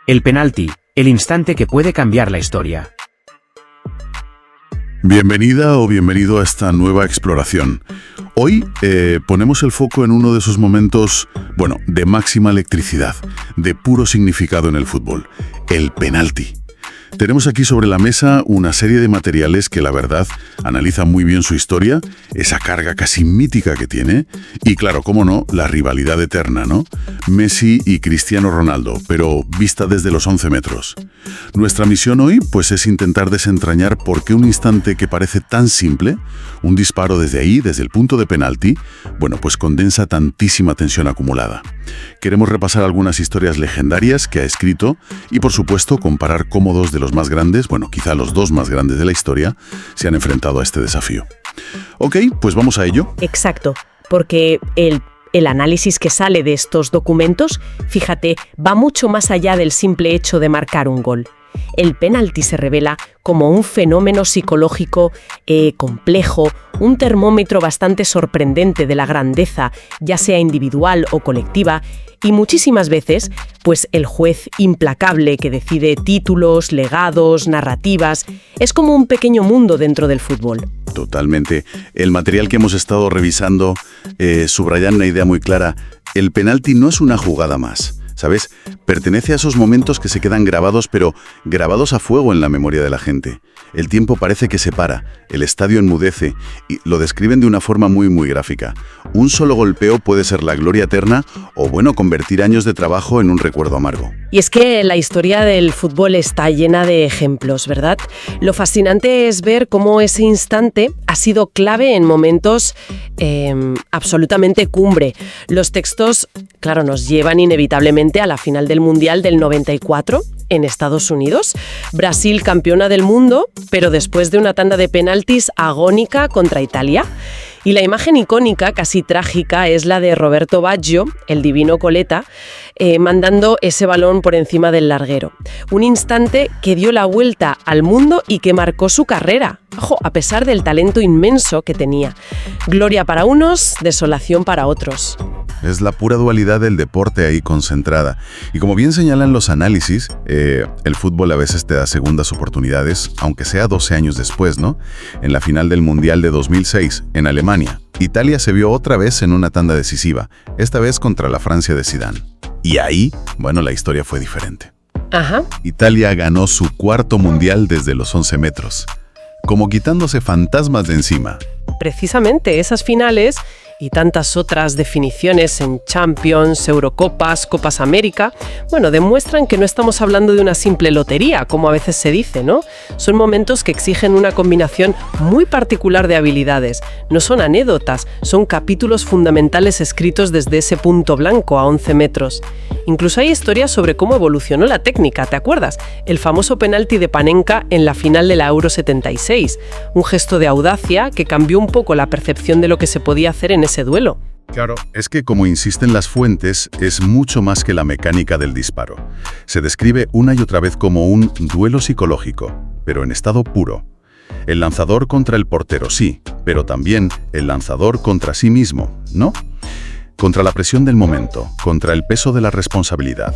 El penalti, el instante que puede cambiar la historia. Bienvenida o bienvenido a esta nueva exploración. Hoy ponemos el foco en uno de esos momentos, de máxima electricidad, de puro significado en el fútbol, el penalti. Tenemos aquí sobre la mesa una serie de materiales que la verdad analizan muy bien su historia, esa carga casi mítica que tiene, y claro, cómo no, la rivalidad eterna, ¿no? Messi y Cristiano Ronaldo, pero vista desde los 11 metros. Nuestra misión hoy, pues, es intentar desentrañar por qué un instante que parece tan simple, un disparo desde ahí, desde el punto de penalti, pues condensa tantísima tensión acumulada. Queremos repasar algunas historias legendarias que ha escrito y, por supuesto, comparar cómo dos de los más grandes, quizá los dos más grandes de la historia, se han enfrentado a este desafío. Ok, pues vamos a ello. Exacto, porque el análisis que sale de estos documentos, fíjate, va mucho más allá del simple hecho de marcar un gol. El penalti se revela como un fenómeno psicológico complejo, un termómetro bastante sorprendente de la grandeza, ya sea individual o colectiva, y muchísimas veces, pues el juez implacable que decide títulos, legados, narrativas, es como un pequeño mundo dentro del fútbol. Totalmente. El material que hemos estado revisando subraya una idea muy clara. El penalti no es una jugada más, ¿sabes? Pertenece a esos momentos que se quedan grabados, pero grabados a fuego en la memoria de la gente. El tiempo parece que se para, el estadio enmudece, y lo describen de una forma muy, muy gráfica. Un solo golpeo puede ser la gloria eterna o, convertir años de trabajo en un recuerdo amargo. Y es que la historia del fútbol está llena de ejemplos, ¿verdad? Lo fascinante es ver cómo ese instante ha sido clave en momentos absolutamente cumbre. Los textos, claro, nos llevan inevitablemente a la final del Mundial del 94 en Estados Unidos. Brasil campeona del mundo, pero después de una tanda de penaltis agónica contra Italia. Y la imagen icónica, casi trágica, es la de Roberto Baggio, el divino Coleta, mandando ese balón por encima del larguero. Un instante que dio la vuelta al mundo y que marcó su carrera, a pesar del talento inmenso que tenía. Gloria para unos, desolación para otros. Es la pura dualidad del deporte ahí concentrada. Y como bien señalan los análisis, el fútbol a veces te da segundas oportunidades, aunque sea 12 años después, ¿no? En la final del Mundial de 2006, en Alemania, Italia se vio otra vez en una tanda decisiva, esta vez contra la Francia de Zidane. Y ahí, la historia fue diferente. Ajá. Italia ganó su cuarto Mundial desde los 11 metros, como quitándose fantasmas de encima. Precisamente esas finales y tantas otras definiciones en Champions, Eurocopas, Copas América, demuestran que no estamos hablando de una simple lotería, como a veces se dice, ¿no? Son momentos que exigen una combinación muy particular de habilidades. No son anécdotas, son capítulos fundamentales escritos desde ese punto blanco a 11 metros. Incluso hay historias sobre cómo evolucionó la técnica, ¿te acuerdas? El famoso penalti de Panenka en la final de la Euro 76, un gesto de audacia que cambió un poco la percepción de lo que se podía hacer en ese duelo. Claro, es que como insisten las fuentes, es mucho más que la mecánica del disparo. Se describe una y otra vez como un duelo psicológico, pero en estado puro. El lanzador contra el portero, sí, pero también el lanzador contra sí mismo, ¿no? Contra la presión del momento, contra el peso de la responsabilidad.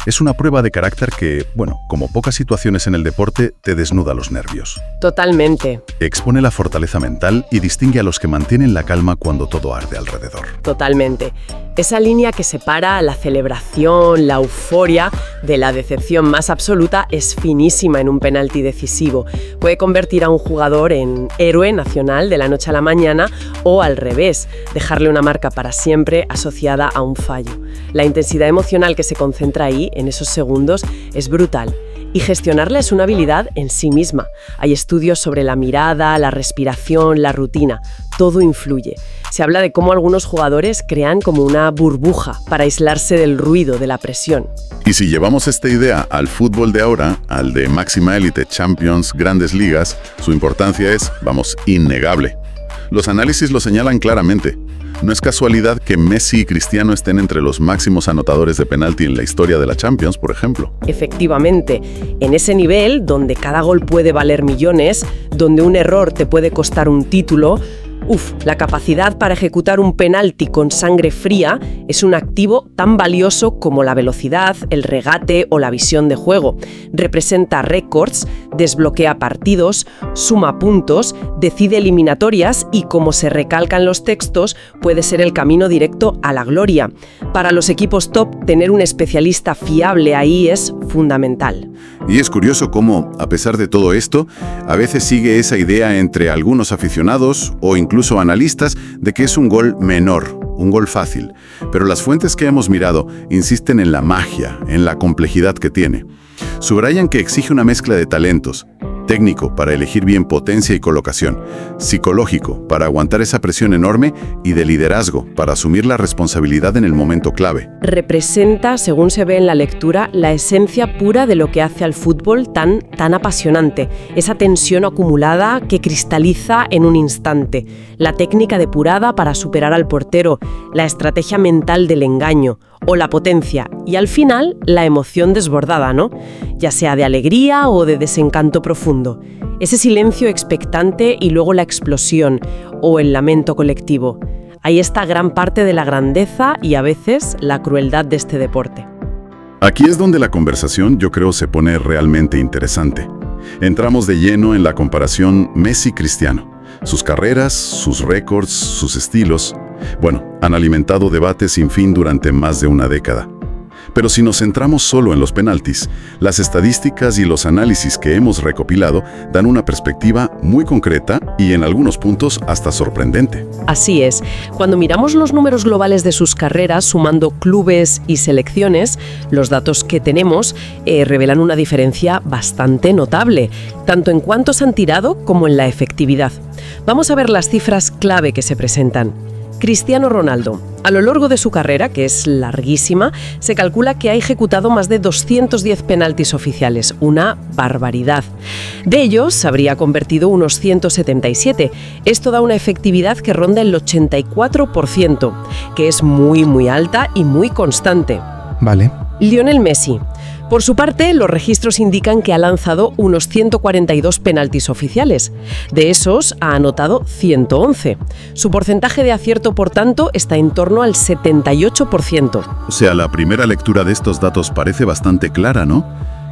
Es una prueba de carácter que, como pocas situaciones en el deporte, te desnuda los nervios. Totalmente. Expone la fortaleza mental y distingue a los que mantienen la calma cuando todo arde alrededor. Totalmente. Esa línea que separa la celebración, la euforia, de la decepción más absoluta es finísima en un penalti decisivo. Puede convertir a un jugador en héroe nacional de la noche a la mañana o al revés, dejarle una marca para siempre asociada a un fallo. La intensidad emocional que se concentra ahí, en esos segundos, es brutal. Y gestionarla es una habilidad en sí misma. Hay estudios sobre la mirada, la respiración, la rutina. Todo influye. Se habla de cómo algunos jugadores crean como una burbuja para aislarse del ruido, de la presión. Y si llevamos esta idea al fútbol de ahora, al de máxima élite, Champions, grandes ligas, su importancia es, innegable. Los análisis lo señalan claramente. No es casualidad que Messi y Cristiano estén entre los máximos anotadores de penalti en la historia de la Champions, por ejemplo. Efectivamente, en ese nivel, donde cada gol puede valer millones, donde un error te puede costar un título, La capacidad para ejecutar un penalti con sangre fría es un activo tan valioso como la velocidad, el regate o la visión de juego. Representa récords, desbloquea partidos, suma puntos, decide eliminatorias y, como se recalca en los textos, puede ser el camino directo a la gloria. Para los equipos top, tener un especialista fiable ahí es fundamental. Y es curioso cómo, a pesar de todo esto, a veces sigue esa idea entre algunos aficionados o incluso analistas de que es un gol menor, un gol fácil. Pero las fuentes que hemos mirado insisten en la magia, en la complejidad que tiene. Subrayan que exige una mezcla de talentos: técnico para elegir bien potencia y colocación, psicológico para aguantar esa presión enorme y de liderazgo para asumir la responsabilidad en el momento clave. Representa, según se ve en la lectura, la esencia pura de lo que hace al fútbol tan apasionante, esa tensión acumulada que cristaliza en un instante, la técnica depurada para superar al portero, la estrategia mental del engaño o la potencia y al final la emoción desbordada, ¿no? Ya sea de alegría o de desencanto profundo. Ese silencio expectante y luego la explosión o el lamento colectivo. Ahí está gran parte de la grandeza y a veces la crueldad de este deporte. Aquí es donde la conversación, yo creo, se pone realmente interesante. Entramos de lleno en la comparación Messi-Cristiano. Sus carreras, sus récords, sus estilos, han alimentado debates sin fin durante más de una década. Pero si nos centramos solo en los penaltis, las estadísticas y los análisis que hemos recopilado dan una perspectiva muy concreta y en algunos puntos hasta sorprendente. Así es. Cuando miramos los números globales de sus carreras, sumando clubes y selecciones, los datos que tenemos revelan una diferencia bastante notable, tanto en cuántos han tirado como en la efectividad. Vamos a ver las cifras clave que se presentan. Cristiano Ronaldo. A lo largo de su carrera, que es larguísima, se calcula que ha ejecutado más de 210 penaltis oficiales, una barbaridad. De ellos, habría convertido unos 177. Esto da una efectividad que ronda el 84%, que es muy alta y muy constante. Vale. Lionel Messi. Por su parte, los registros indican que ha lanzado unos 142 penaltis oficiales. De esos, ha anotado 111. Su porcentaje de acierto, por tanto, está en torno al 78%. O sea, la primera lectura de estos datos parece bastante clara, ¿no?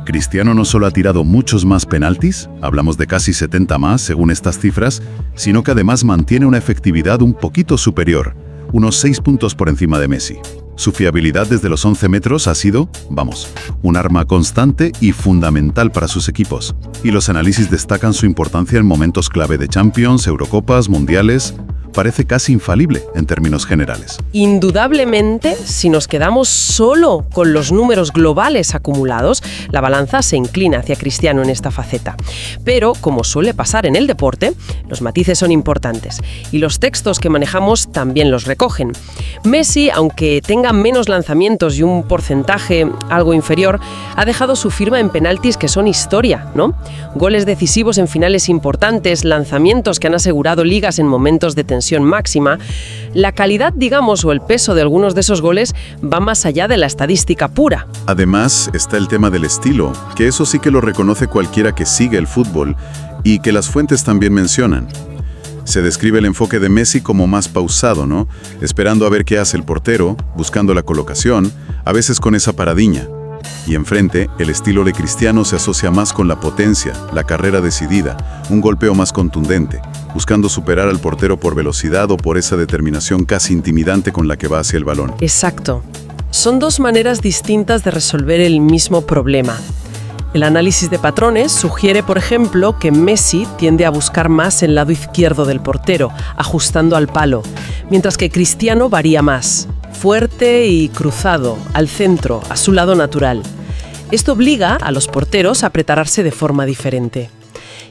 Cristiano no solo ha tirado muchos más penaltis, hablamos de casi 70 más según estas cifras, sino que además mantiene una efectividad un poquito superior, unos 6 puntos por encima de Messi. Su fiabilidad desde los 11 metros ha sido, un arma constante y fundamental para sus equipos. Y los análisis destacan su importancia en momentos clave de Champions, Eurocopas, Mundiales. Parece casi infalible en términos generales. Indudablemente, si nos quedamos solo con los números globales acumulados, la balanza se inclina hacia Cristiano en esta faceta. Pero, como suele pasar en el deporte, los matices son importantes y los textos que manejamos también los recogen. Messi, aunque tenga menos lanzamientos y un porcentaje algo inferior, ha dejado su firma en penaltis que son historia, ¿no? Goles decisivos en finales importantes, lanzamientos que han asegurado ligas en momentos de tensión máxima. La calidad, o el peso de algunos de esos goles va más allá de la estadística pura. Además, está el tema del estilo, que eso sí que lo reconoce cualquiera que sigue el fútbol y que las fuentes también mencionan. Se describe el enfoque de Messi como más pausado, ¿no? Esperando a ver qué hace el portero, buscando la colocación, a veces con esa paradiña. Y enfrente, el estilo de Cristiano se asocia más con la potencia, la carrera decidida, un golpeo más contundente, buscando superar al portero por velocidad o por esa determinación casi intimidante con la que va hacia el balón. Exacto. Son dos maneras distintas de resolver el mismo problema. El análisis de patrones sugiere, por ejemplo, que Messi tiende a buscar más el lado izquierdo del portero, ajustando al palo, mientras que Cristiano varía más, fuerte y cruzado, al centro, a su lado natural. Esto obliga a los porteros a prepararse de forma diferente.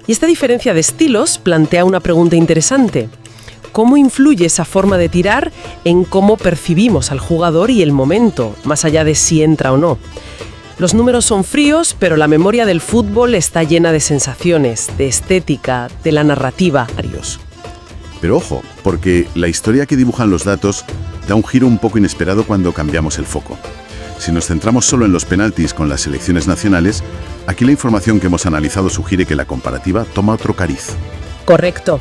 Y esta diferencia de estilos plantea una pregunta interesante. ¿Cómo influye esa forma de tirar en cómo percibimos al jugador y el momento, más allá de si entra o no? Los números son fríos, pero la memoria del fútbol está llena de sensaciones, de estética, de la narrativa. Pero ojo, porque la historia que dibujan los datos da un giro un poco inesperado cuando cambiamos el foco. Si nos centramos solo en los penaltis con las selecciones nacionales, aquí la información que hemos analizado sugiere que la comparativa toma otro cariz. Correcto.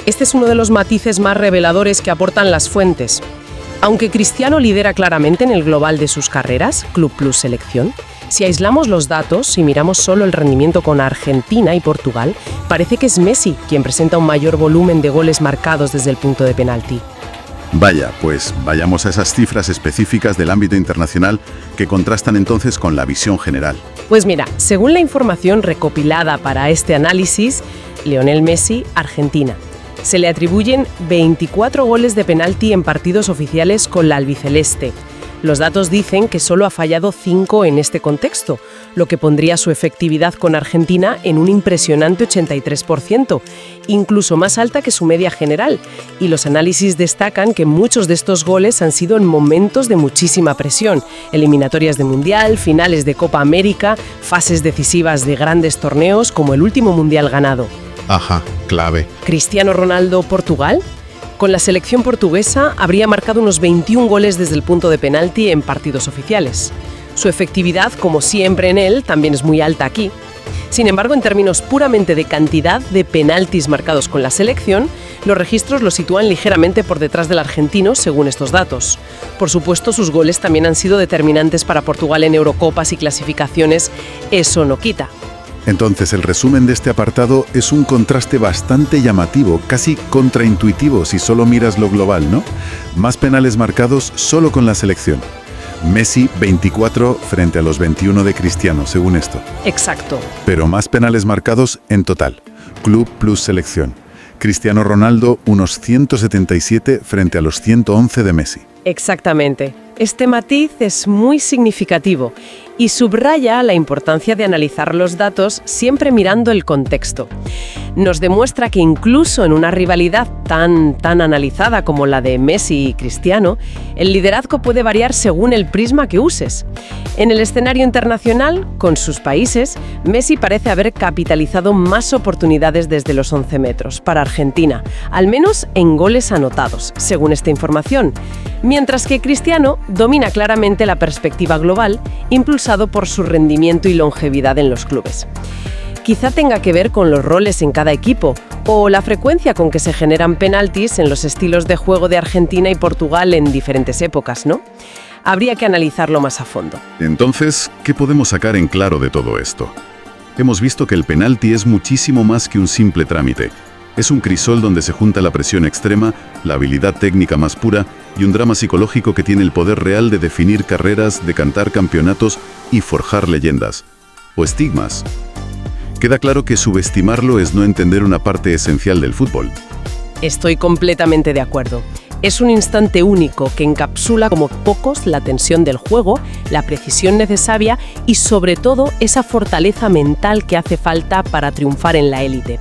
Este es uno de los matices más reveladores que aportan las fuentes. Aunque Cristiano lidera claramente en el global de sus carreras, Club Plus Selección, si aislamos los datos y miramos solo el rendimiento con Argentina y Portugal, parece que es Messi quien presenta un mayor volumen de goles marcados desde el punto de penalti. Vaya, pues vayamos a esas cifras específicas del ámbito internacional que contrastan entonces con la visión general. Pues mira, según la información recopilada para este análisis, Lionel Messi, Argentina. Se le atribuyen 24 goles de penalti en partidos oficiales con la albiceleste. Los datos dicen que solo ha fallado 5 en este contexto, lo que pondría su efectividad con Argentina en un impresionante 83%, incluso más alta que su media general. Y los análisis destacan que muchos de estos goles han sido en momentos de muchísima presión: eliminatorias de Mundial, finales de Copa América, fases decisivas de grandes torneos como el último Mundial ganado. Ajá, clave. Cristiano Ronaldo, Portugal. Con la selección portuguesa habría marcado unos 21 goles desde el punto de penalti en partidos oficiales. Su efectividad, como siempre en él, también es muy alta aquí. Sin embargo, en términos puramente de cantidad de penaltis marcados con la selección, los registros lo sitúan ligeramente por detrás del argentino, según estos datos. Por supuesto, sus goles también han sido determinantes para Portugal en Eurocopas y clasificaciones. Eso no quita. Entonces, el resumen de este apartado es un contraste bastante llamativo, casi contraintuitivo si solo miras lo global, ¿no? Más penales marcados solo con la selección. Messi, 24 frente a los 21 de Cristiano, según esto. Exacto. Pero más penales marcados en total. Club plus selección. Cristiano Ronaldo, unos 177 frente a los 111 de Messi. Exactamente. Este matiz es muy significativo y subraya la importancia de analizar los datos siempre mirando el contexto. Nos demuestra que incluso en una rivalidad tan analizada como la de Messi y Cristiano, el liderazgo puede variar según el prisma que uses. En el escenario internacional, con sus países, Messi parece haber capitalizado más oportunidades desde los 11 metros para Argentina, al menos en goles anotados, según esta información, mientras que Cristiano domina claramente la perspectiva global, impulsado por su rendimiento y longevidad en los clubes. Quizá tenga que ver con los roles en cada equipo o la frecuencia con que se generan penaltis en los estilos de juego de Argentina y Portugal en diferentes épocas, ¿no? Habría que analizarlo más a fondo. Entonces, ¿qué podemos sacar en claro de todo esto? Hemos visto que el penalti es muchísimo más que un simple trámite. Es un crisol donde se junta la presión extrema, la habilidad técnica más pura y un drama psicológico que tiene el poder real de definir carreras, decantar campeonatos y forjar leyendas. O estigmas. Queda claro que subestimarlo es no entender una parte esencial del fútbol. Estoy completamente de acuerdo. Es un instante único que encapsula como pocos la tensión del juego, la precisión necesaria y sobre todo esa fortaleza mental que hace falta para triunfar en la élite.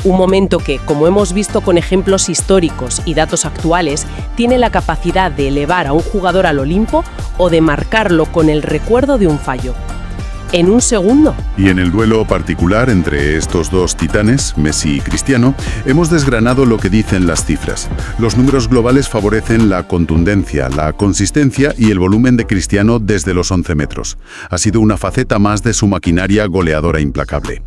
Un momento que, como hemos visto con ejemplos históricos y datos actuales, tiene la capacidad de elevar a un jugador al Olimpo o de marcarlo con el recuerdo de un fallo. En un segundo. Y en el duelo particular entre estos dos titanes, Messi y Cristiano, hemos desgranado lo que dicen las cifras. Los números globales favorecen la contundencia, la consistencia y el volumen de Cristiano desde los 11 metros. Ha sido una faceta más de su maquinaria goleadora implacable.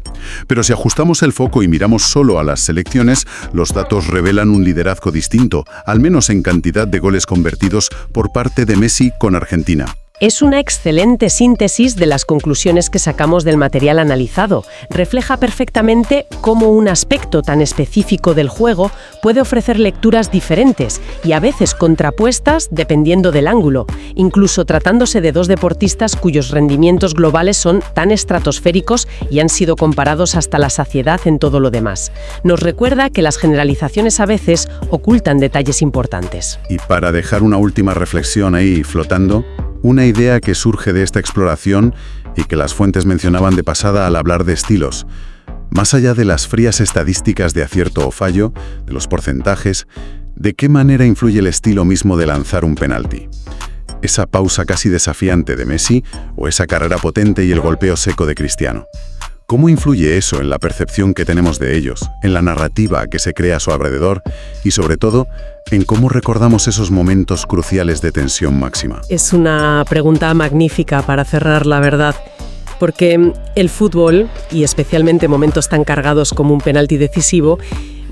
Pero si ajustamos el foco y miramos solo a las selecciones, los datos revelan un liderazgo distinto, al menos en cantidad de goles convertidos por parte de Messi con Argentina. Es una excelente síntesis de las conclusiones que sacamos del material analizado. Refleja perfectamente cómo un aspecto tan específico del juego puede ofrecer lecturas diferentes y a veces contrapuestas dependiendo del ángulo, incluso tratándose de dos deportistas cuyos rendimientos globales son tan estratosféricos y han sido comparados hasta la saciedad en todo lo demás. Nos recuerda que las generalizaciones a veces ocultan detalles importantes. Y para dejar una última reflexión ahí flotando, una idea que surge de esta exploración y que las fuentes mencionaban de pasada al hablar de estilos. Más allá de las frías estadísticas de acierto o fallo, de los porcentajes, ¿de qué manera influye el estilo mismo de lanzar un penalti? ¿Esa pausa casi desafiante de Messi o esa carrera potente y el golpeo seco de Cristiano? ¿Cómo influye eso en la percepción que tenemos de ellos, en la narrativa que se crea a su alrededor y, sobre todo, en cómo recordamos esos momentos cruciales de tensión máxima? Es una pregunta magnífica para cerrar, la verdad, porque el fútbol, y especialmente momentos tan cargados como un penalti decisivo,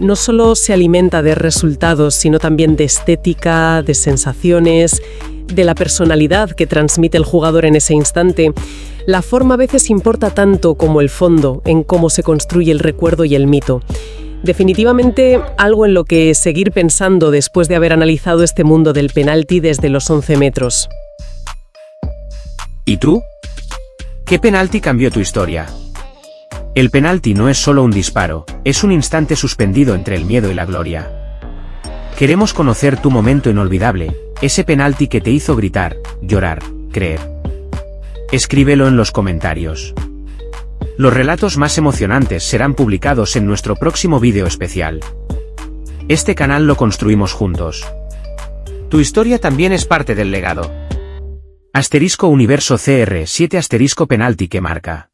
no solo se alimenta de resultados, sino también de estética, de sensaciones, de la personalidad que transmite el jugador en ese instante. La forma a veces importa tanto como el fondo en cómo se construye el recuerdo y el mito. Definitivamente algo en lo que seguir pensando después de haber analizado este mundo del penalti desde los 11 metros. ¿Y tú? ¿Qué penalti cambió tu historia? El penalti no es solo un disparo, es un instante suspendido entre el miedo y la gloria. Queremos conocer tu momento inolvidable, ese penalti que te hizo gritar, llorar, creer. Escríbelo en los comentarios. Los relatos más emocionantes serán publicados en nuestro próximo vídeo especial. Este canal lo construimos juntos. Tu historia también es parte del legado. *Universo CR7 *penalti que marca.